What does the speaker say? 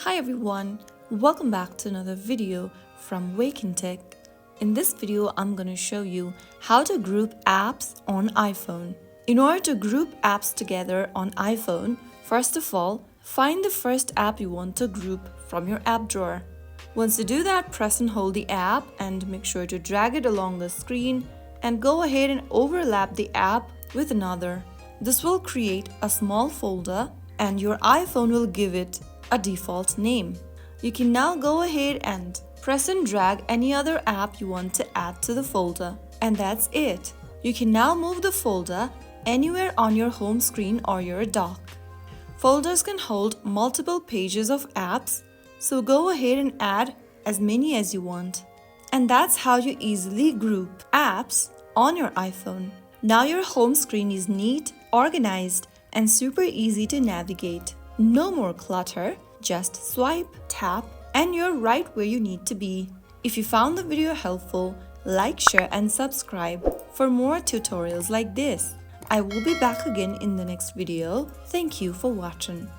Hi everyone, welcome back to another video from Wake&Tech. In this video, I'm going to show you how to group apps on iPhone. In order to group apps together on iPhone, first of all, find the first app you want to group from your app drawer. Once you do that, press and hold the app and make sure to drag it along the screen and go ahead and overlap the app with another. This will create a small folder and your iPhone will give it a default name. You can now go ahead and press and drag any other app you want to add to the folder. And that's it. You can now move the folder anywhere on your home screen or your dock. Folders can hold multiple pages of apps, so go ahead and add as many as you want. And that's how you easily group apps on your iPhone. Now your home screen is neat, organized, and super easy to navigate. No more clutter, just swipe, tap, and you're right where you need to be. If you found the video helpful, like, share, and subscribe for more tutorials like this. I will be back again in the next video. Thank you for watching.